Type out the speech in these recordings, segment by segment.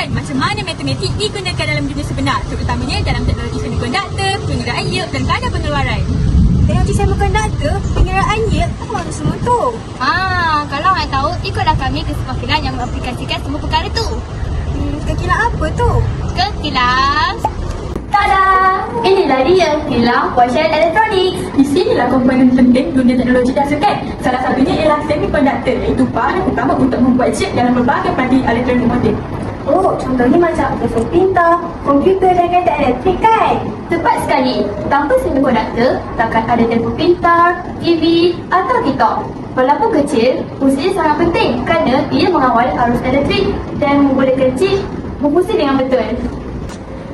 kan macam mana matematik digunakan dalam dunia sebenar, terutamanya dalam teknologi semikonduktor, penggunaan yield dan kadar pengeluaran. Teknologi semikonduktor, penggunaan yield, apa maksud semua tu? Kalau nak tahu, ikutlah kami ke sebuah kilang yang mengaplikasikan semua perkara tu. Kilang apa tu? Ke kilang... Tada! Inilah dia, kilang Washlet Electronics. Di sinilah komponen penting dunia teknologi dihasilkan. Salah satunya ialah semikonduktor, iaitu bahan utama untuk membuat chip dalam berbagai padi elektronik motif. Oh, contohnya macam telefon pintar, komputer dan kereta elektrik kan? Tepat sekali. Tanpa semikonduktor, takkan ada telefon pintar, TV atau TikTok. Walaupun kecil, fungsinya sangat penting kerana ia mengawal arus elektrik dan membolehkan chip berfungsi dengan betul.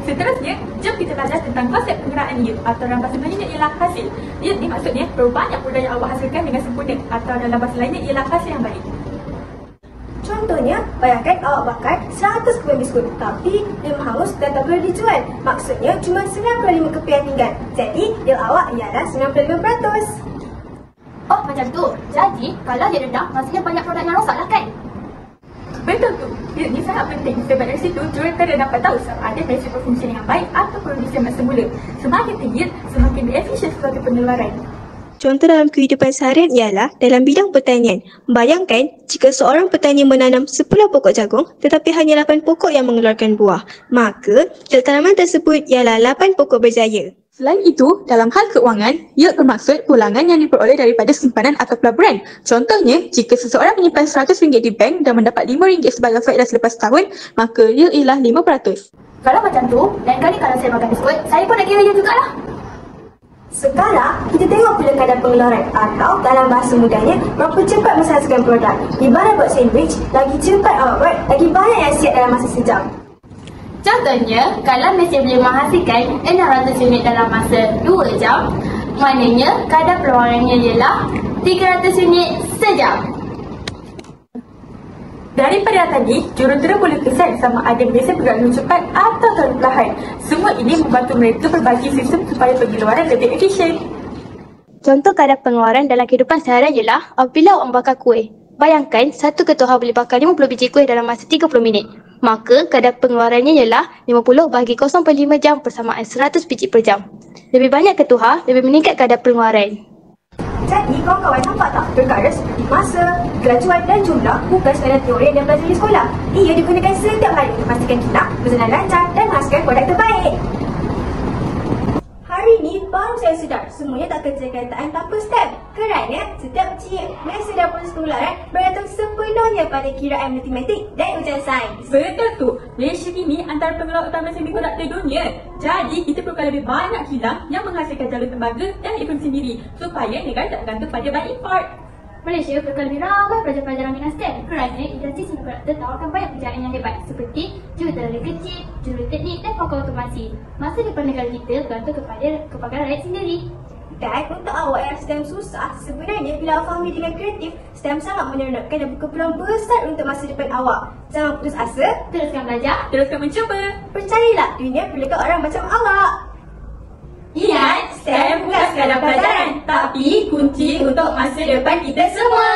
Seterusnya, jom kita belajar tentang konsep penggunaan yield atau dalam bahasa Melayu ialah hasil. Yield ni maksudnya berapa banyak produk yang awak hasilkan dengan sempurna, atau dalam bahasa lainnya ialah hasil yang baik. Contohnya, bayangkan awak bakar 100 keping biskut tapi dia hangus dan tak boleh dijual. Maksudnya cuma 95 keping yang tinggal. Jadi, yield awak ialah 95%. Oh, macam tu. Jadi, kalau dia rendah, maksudnya banyak produk yang rosak lah kan? Betul tu. Yield ni sangat penting sebab dari situ jurulatara dapat tahu sama ada prinsip berfungsi dengan baik atau produksi yang semula. Semakin tinggi yield, semakin efisien suatu pengeluaran. Contoh dalam kehidupan seharian ialah dalam bidang pertanian. Bayangkan jika seorang petani menanam 10 pokok jagung tetapi hanya 8 pokok yang mengeluarkan buah, maka yield tanaman tersebut ialah 8 pokok berjaya. Selain itu, dalam hal keuangan, yield bermaksud pulangan yang diperoleh daripada simpanan atau pelaburan. Contohnya, jika seseorang menyimpan RM100 di bank dan mendapat RM5 sebagai faedah selepas tahun, maka yield ialah 5%. Kalau macam tu, lain kali kalau saya makan biskut, saya pun nak kira yield jugalah. Sekarang, kita tengok pula kadar pengeluaran atau dalam bahasa mudahnya, berapa cepat menghasilkan produk. Ibarat buat sandwich, lagi cepat awak buat, lagi banyak yang siap dalam masa sejam. Contohnya, kalau mesin boleh menghasilkan 600 unit dalam masa 2 jam, maknanya kadar pengeluarannya ialah 300 unit sejam. Daripada tadi, jurulatara boleh kesan sama ada mesin bergerak lebih cepat atau terlalu perlahan. Semua ini membantu mereka berbagi sistem supaya pengeluaran lebih efisien. Contoh kadar pengeluaran dalam kehidupan seharian ialah apabila awak membakar kuih. Bayangkan satu ketuha boleh bakar 50 biji kuih dalam masa 30 minit. Maka kadar pengeluarannya ialah 50 bahagi 0.5 jam persamaan 100 biji per jam. Lebih banyak ketuha, lebih meningkat kadar pengeluaran. Jadi, kawan-kawan nampak tak perkara seperti masa, kelajuan dan jumlah bukan sekadar teori yang belajar di sekolah. Ia digunakan setiap hari untuk memastikan kilang berjalan lancar dan menghasilkan produk terbaik. Hari ini baru saya sedar semuanya tak kerja kenyataan tanpa step. Kerana setiap chip, mesin dan proses pengeluaran bergantung sepenuhnya pada kiraan matematik dan ujian sains. Betul tu. Malaysia kini antara penggerak utama semikonduktor dunia. Jadi, kita perlukan lebih banyak kilang yang menghasilkan jalur tembaga dan ekonomi sendiri supaya negara tak bergantung pada bahan import. Malaysia perlukan lebih ramai pelajar-pelajar ambil STEM kerana industri semikonduktor tawarkan banyak pekerjaan yang hebat seperti jurulatara kecil, juruteknik dan pakar otomasi. Masa depan negara kita bergantung kepada kepakaran rakyat sendiri. Dan untuk awak yang sedang susah, sebenarnya bila awak fahami dengan kreatif, STEM sangat menyeronokkan dan buka peluang besar untuk masa depan awak. Jangan putus asa, Teruskan belajar. Teruskan mencuba. percayalah dunia perlukan orang macam awak. Ingat, STEM bukan sekadar pelajaran, tapi kunci untuk masa depan kita semua.